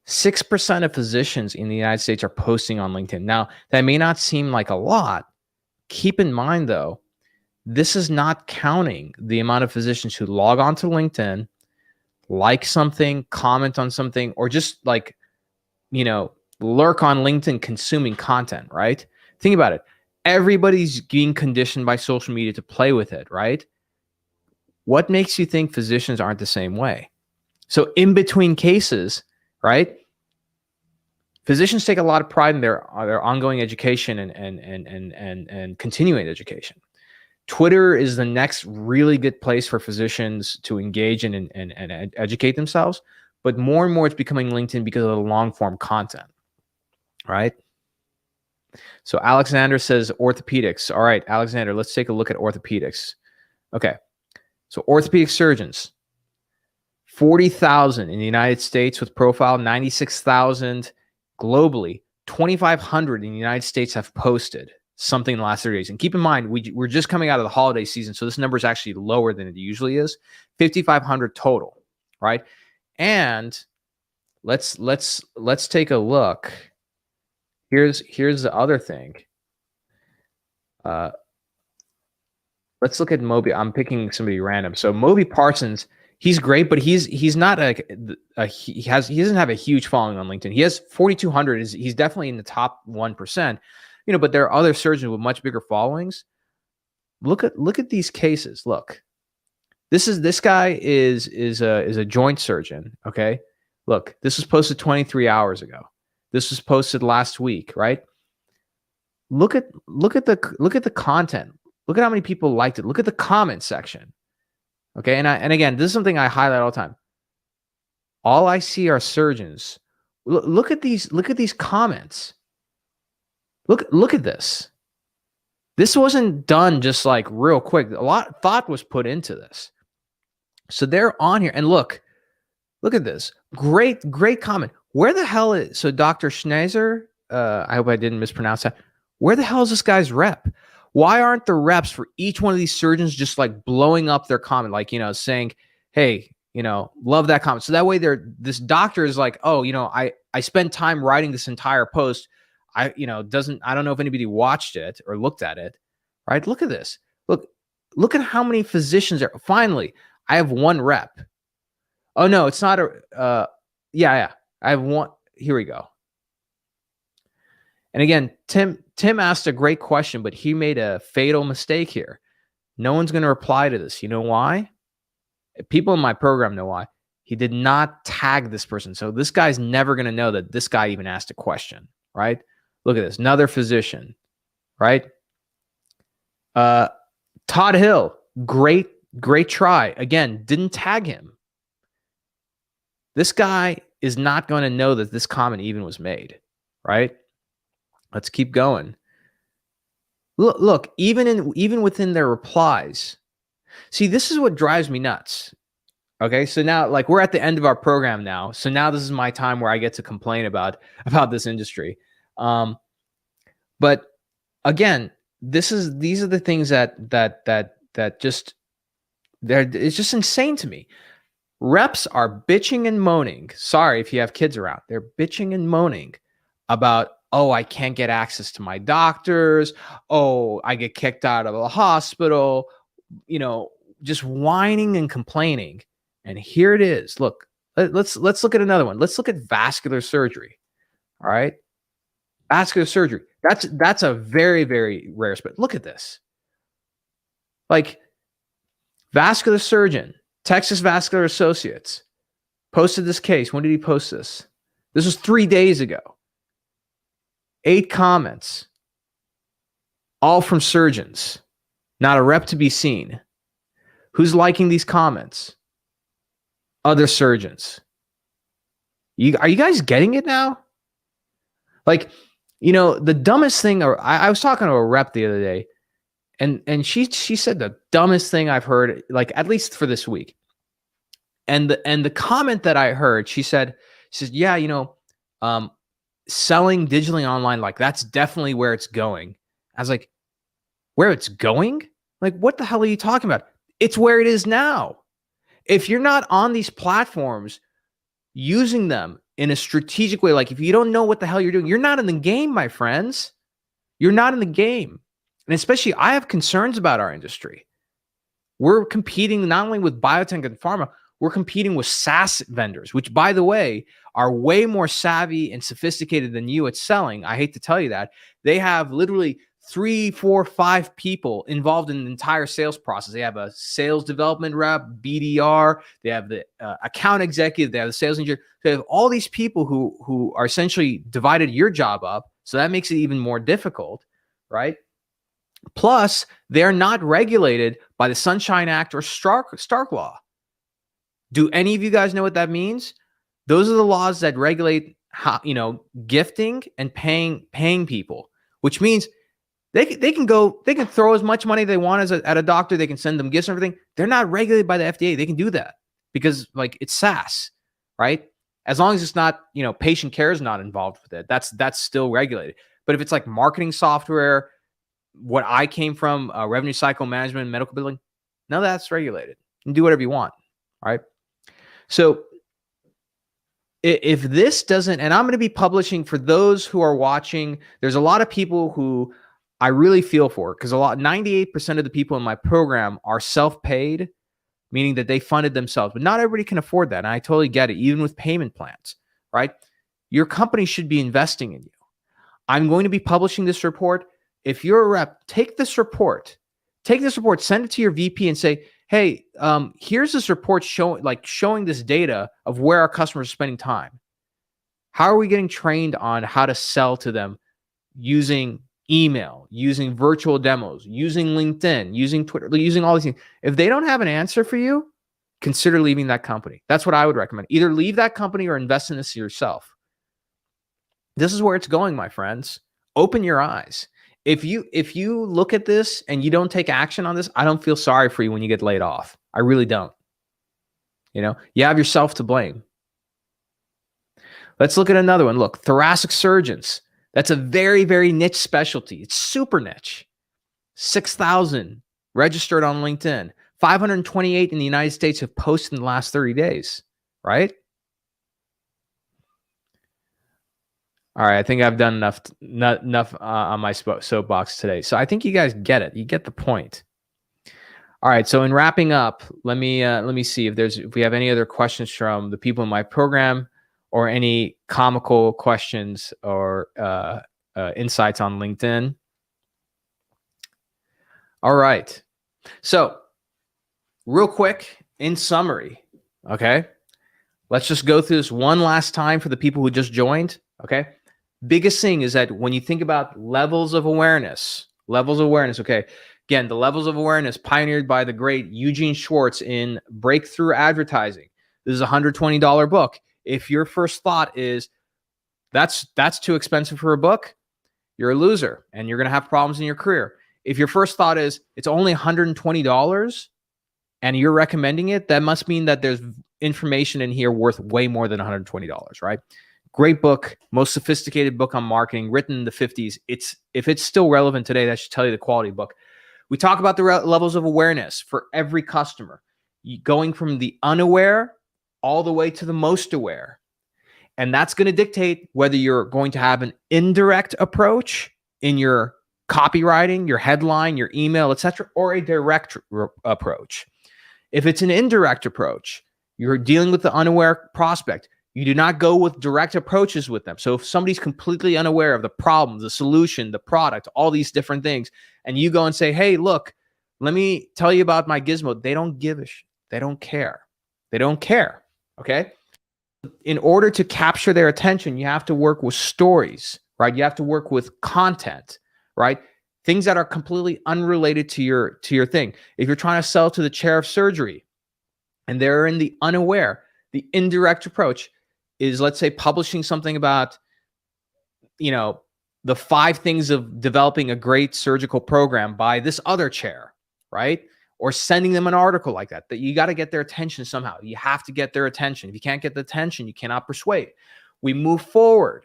6% of physicians in the United States are posting on LinkedIn. Now, that may not seem like a lot. Keep in mind, though, this is not counting the amount of physicians who log on to LinkedIn, like something, comment on something, or just lurk on LinkedIn consuming content, right? Think about it. Everybody's being conditioned by social media to play with it, right? What makes you think physicians aren't the same way? So in between cases, right? Physicians take a lot of pride in their ongoing education and continuing education. Twitter is the next really good place for physicians to engage and educate themselves. But more and more, it's becoming LinkedIn because of the long form content, right? So Alexander says orthopedics. All right, Alexander, let's take a look at orthopedics. Okay, so orthopedic surgeons, 40,000 in the United States with profile, 96,000 globally. 2,500 in the United States have posted something in the last 30 days. And keep in mind, we're just coming out of the holiday season, so this number is actually lower than it usually is. 5,500 total, right? And let's take a look. Here's the other thing. Let's look at Moby. I'm picking somebody random. So Moby Parsons, he's great, but he's not he doesn't have a huge following on LinkedIn. He has 4,200. He's definitely in the top 1%. But there are other surgeons with much bigger followings. Look at these cases. Look, this guy is a joint surgeon. Okay, look, this was posted 23 hours ago. This was posted last week, right? Look at the content. Look at how many people liked it. Look at the comment section. Okay, and again, this is something I highlight all the time. All I see are surgeons. Look at these comments. Look at this. This wasn't done just like real quick. A lot of thought was put into this. So they're on here, and look at this. Great comment. Where the hell is Dr. Schneiser? I hope I didn't mispronounce that. Where the hell is this guy's rep? Why aren't the reps for each one of these surgeons just like blowing up their comment, like, saying, hey, love that comment. So that way this doctor is like, oh, I spent time writing this entire post. I don't know if anybody watched it or looked at it, right? Look at this. Look at how many physicians are. Finally, I have one rep. Oh no, it's not yeah. I have one. Here we go. And again, Tim asked a great question, but he made a fatal mistake here. No one's going to reply to this. You know why? People in my program know why. He did not tag this person. So this guy's never going to know that this guy even asked a question, right? Look at this. Another physician, right? Todd Hill, great try. Again, didn't tag him. This guy is not going to know that this comment even was made, right? Let's keep going. Look, even within their replies. See, this is what drives me nuts. Okay, so now like we're at the end of our program now. So now this is my time where I get to complain about this industry. But again, these are the things that just it's just insane to me. Reps are bitching and moaning. Sorry if you have kids around. They're bitching and moaning about, oh, I can't get access to my doctors. Oh, I get kicked out of the hospital. Just whining and complaining. And here it is. Look, let's look at another one. Let's look at vascular surgery. All right, vascular surgery. That's a very, very rare spot. Look at this. Like, vascular surgeon, Texas Vascular Associates, posted this case. When did he post this? This was 3 days ago. 8 comments, all from surgeons, not a rep to be seen. Who's liking these comments? Other surgeons. Are you guys getting it now? Like, the dumbest thing, or I was talking to a rep the other day, and she said the dumbest thing I've heard, like at least for this week. And the comment that I heard, she said, yeah, selling digitally online, like that's definitely where it's going. I was like, where it's going? Like, what the hell are you talking about? It's where it is now. If you're not on these platforms using them in a strategic way, like if you don't know what the hell you're doing, you're not in the game, my friends. You're not in the game. And especially, I have concerns about our industry. We're competing not only with biotech and pharma, we're competing with SaaS vendors, which, by the way, are way more savvy and sophisticated than you at selling. I hate to tell you that. They have literally 3, 4, 5 people involved in the entire sales process. They have a sales development rep, BDR, they have the account executive, they have the sales engineer. They have all these people who are essentially divided your job up. So that makes it even more difficult, right? Plus, they're not regulated by the Sunshine Act or Stark Law. Do any of you guys know what that means? Those are the laws that regulate how, gifting and paying people, which means they can throw as much money they want at a doctor. They can send them gifts and everything. They're not regulated by the FDA. They can do that because it's SaaS, right? As long as it's not, patient care is not involved with it. That's still regulated. But if it's like marketing software, what I came from, revenue cycle management, medical billing, none of that's regulated. You can do whatever you want, right? So if this doesn't, and I'm going to be publishing for those who are watching, there's a lot of people who I really feel for, because 98% of the people in my program are self-paid, meaning that they funded themselves, but not everybody can afford that. And I totally get it, even with payment plans, right? Your company should be investing in you. I'm going to be publishing this report. If you're a rep, take this report, send it to your VP and say, hey, here's this report showing this data of where our customers are spending time. How are we getting trained on how to sell to them using email, using virtual demos, using LinkedIn, using Twitter, using all these things? If they don't have an answer for you, consider leaving that company. That's what I would recommend. Either leave that company or invest in this yourself. This is where it's going, my friends. Open your eyes. If you look at this and you don't take action on this, I don't feel sorry for you when you get laid off. I really don't. You have yourself to blame. Let's look at another one. Look, thoracic surgeons. That's a very, very niche specialty. It's super niche. 6,000 registered on LinkedIn. 528 in the United States have posted in the last 30 days, right? All right, I think I've done enough on my soapbox today. So I think you guys get it. You get the point. All right, so in wrapping up, let me see if we have any other questions from the people in my program, or any comical questions or insights on LinkedIn. All right. So real quick, in summary, okay, let's just go through this one last time for the people who just joined, okay? Biggest thing is that when you think about levels of awareness, okay, again, the levels of awareness pioneered by the great Eugene Schwartz in Breakthrough Advertising. This is a $120 book. If your first thought is that's too expensive for a book, you're a loser and you're going to have problems in your career. If your first thought is it's only $120 and you're recommending it, that must mean that there's information in here worth way more than $120, right? Great book, most sophisticated book on marketing, written in the 50s. If it's still relevant today, that should tell you the quality book. We talk about the levels of awareness for every customer, going from the unaware all the way to the most aware. And that's going to dictate whether you're going to have an indirect approach in your copywriting, your headline, your email, etc., or a direct approach. If it's an indirect approach, you're dealing with the unaware prospect. You do not go with direct approaches with them. So if somebody's completely unaware of the problem, the solution, the product, all these different things, and you go and say, hey, look, let me tell you about my gizmo. They don't give a shit. They don't care. They don't care. Okay. In order to capture their attention, you have to work with stories, right? You have to work with content, right? Things that are completely unrelated to your thing. If you're trying to sell to the chair of surgery and they're in the unaware, the indirect approach is, let's say, publishing something about, the 5 things of developing a great surgical program by this other chair, right? Or sending them an article like that you got to get their attention somehow. You have to get their attention. If you can't get the attention, you cannot persuade. We move forward.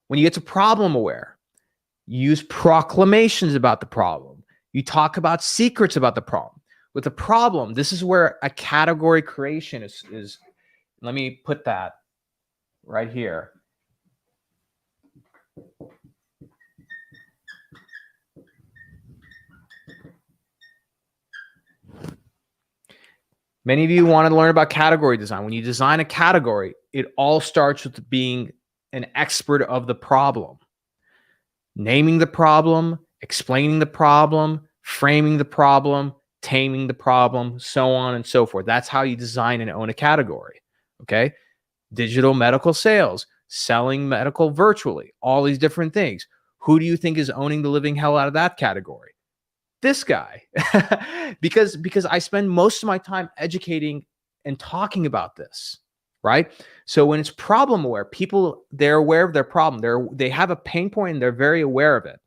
When you get to problem aware, you use proclamations about the problem. You talk about secrets about the problem. With the problem, this is where a category creation is. Let me put that right here. Many of you want to learn about category design. When you design a category, it all starts with being an expert of the problem. Naming the problem, explaining the problem, framing the problem, taming the problem, so on and so forth. That's how you design and own a category. Okay. Digital medical sales, selling medical virtually, all these different things. Who do you think is owning the living hell out of that category? This guy. because I spend most of my time educating and talking about this, right? So when it's problem aware, people, they're aware of their problem. They have a pain point and they're very aware of it,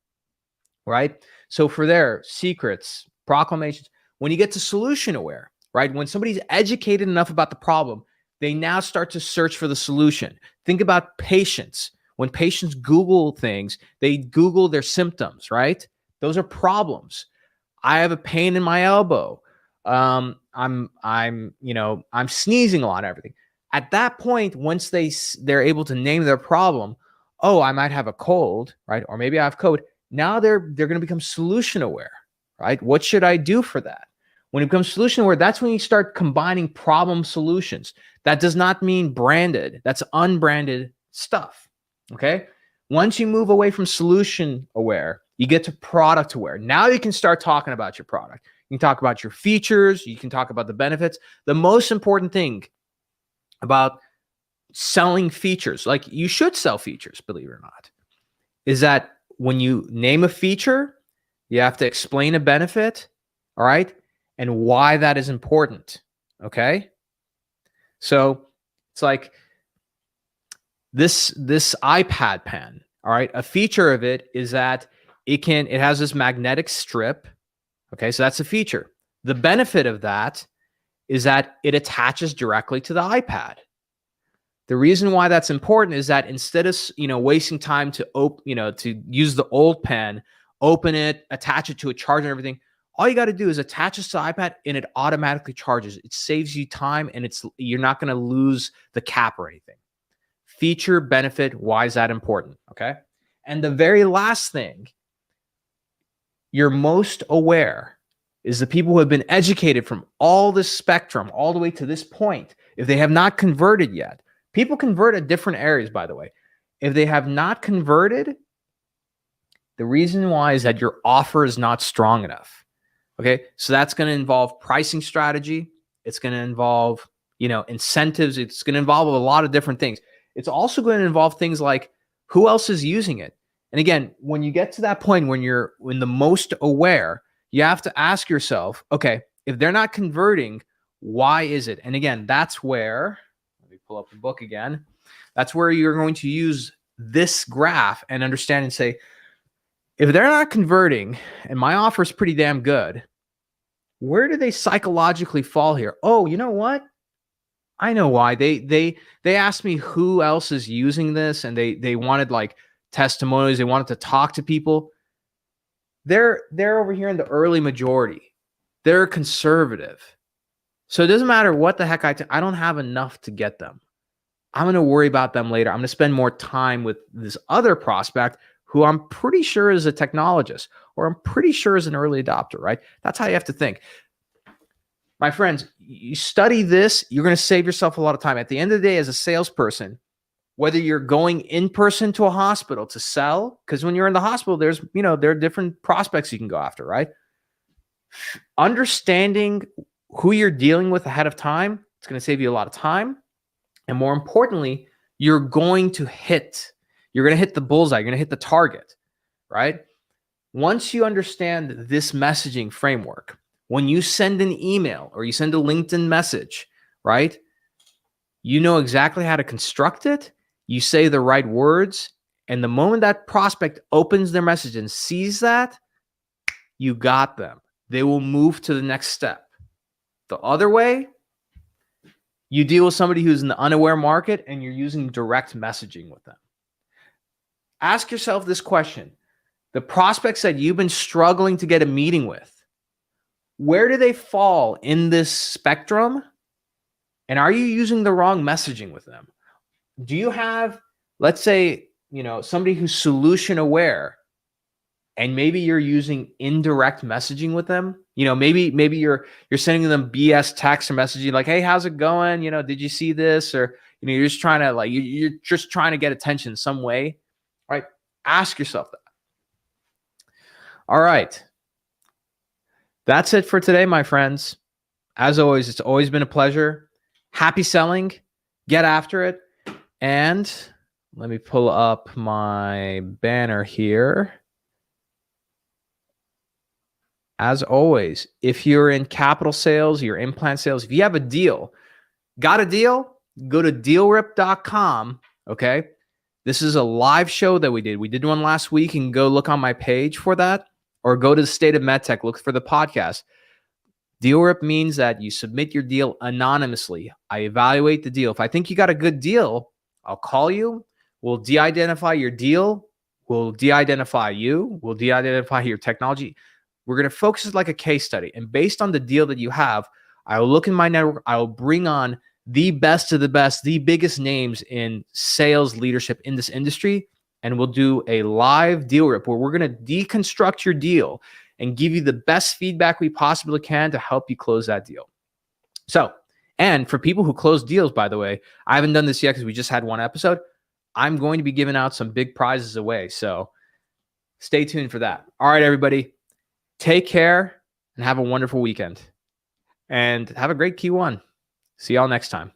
right? So for their secrets, proclamations, when you get to solution aware, right? When somebody's educated enough about the problem, they now start to search for the solution. Think about patients. When patients Google things, they Google their symptoms, right? Those are problems. I have a pain in my elbow. I'm sneezing a lot, everything. At that point, once they're able to name their problem, oh, I might have a cold, right? Or maybe I have COVID. Now they're going to become solution aware, right? What should I do for that? When it becomes solution aware, that's when you start combining problem solutions. That does not mean branded. That's unbranded stuff, okay? Once you move away from solution aware, you get to product aware. Now you can start talking about your product. You can talk about your features. You can talk about the benefits. The most important thing about selling features, like you should sell features, believe it or not, is that when you name a feature, you have to explain a benefit, all right, and why that is important, okay? So it's like this iPad pen, all right? A feature of it is that it has this magnetic strip, okay? So that's a feature. The benefit of that is that it attaches directly to the iPad. The reason why that's important is that instead of, wasting time to use the old pen, open it, attach it to a charger and everything, all you got to do is attach this to the iPad and it automatically charges. It saves you time and you're not going to lose the cap or anything. Feature, benefit, why is that important? Okay. And the very last thing, you're most aware is the people who have been educated from all this spectrum, all the way to this point. If they have not converted yet, people convert at different areas, by the way. If they have not converted, the reason why is that your offer is not strong enough. Okay. So that's going to involve pricing strategy. It's going to involve, incentives. It's going to involve a lot of different things. It's also going to involve things like who else is using it. And again, when you get to that point, when the most aware, you have to ask yourself, okay, if they're not converting, why is it? And again, that's where, let me pull up the book again. That's where you're going to use this graph and understand and say, if they're not converting and my offer is pretty damn good, where do they psychologically fall here? Oh, you know what? I know why. They asked me who else is using this, and they wanted like testimonials. They wanted to talk to people. They're over here in the early majority. They're conservative. So it doesn't matter what the heck I don't have enough to get them. I'm going to worry about them later. I'm going to spend more time with this other prospect who I'm pretty sure is a technologist, or I'm pretty sure is an early adopter, right? That's how you have to think. My friends, you study this, you're going to save yourself a lot of time. At the end of the day, as a salesperson, whether you're going in person to a hospital to sell, because when you're in the hospital, there are different prospects you can go after, right? Understanding who you're dealing with ahead of time, it's going to save you a lot of time. And more importantly, you're going to hit the bullseye. You're going to hit the target, right? Once you understand this messaging framework, when you send an email or you send a LinkedIn message, right? You know exactly how to construct it. You say the right words. And the moment that prospect opens their message and sees that, you got them. They will move to the next step. The other way, you deal with somebody who's in the unaware market and you're using direct messaging with them. Ask yourself this question. The prospects that you've been struggling to get a meeting with, where do they fall in this spectrum? And are you using the wrong messaging with them? Do you have, let's say, somebody who's solution aware, and maybe you're using indirect messaging with them? Maybe you're sending them BS text or messaging like, hey, how's it going? Did you see this? Or, you're just trying to you're just trying to get attention in some way, right? Ask yourself that. All right. That's it for today, my friends. As always, it's always been a pleasure. Happy selling. Get after it. And let me pull up my banner here. As always, if you're in capital sales, you're implant sales, if you have a deal, got a deal, go to dealrip.com. Okay. This is a live show that we did. We did one last week, and go look on my page for that, or go to the State of MedTech, look for the podcast. Deal rip means that you submit your deal anonymously. I evaluate the deal. If I think you got a good deal, I'll call you. We'll de-identify your deal. We'll de-identify you. We'll de-identify your technology. We're going to focus it like a case study. And based on the deal that you have, I will look in my network. I will bring on the best of the best, the biggest names in sales leadership in this industry. And we'll do a live deal rip where we're going to deconstruct your deal and give you the best feedback we possibly can to help you close that deal. So, and for people who close deals, by the way, I haven't done this yet because we just had one episode. I'm going to be giving out some big prizes away. So stay tuned for that. All right, everybody, take care and have a wonderful weekend. And have a great Q1. See y'all next time.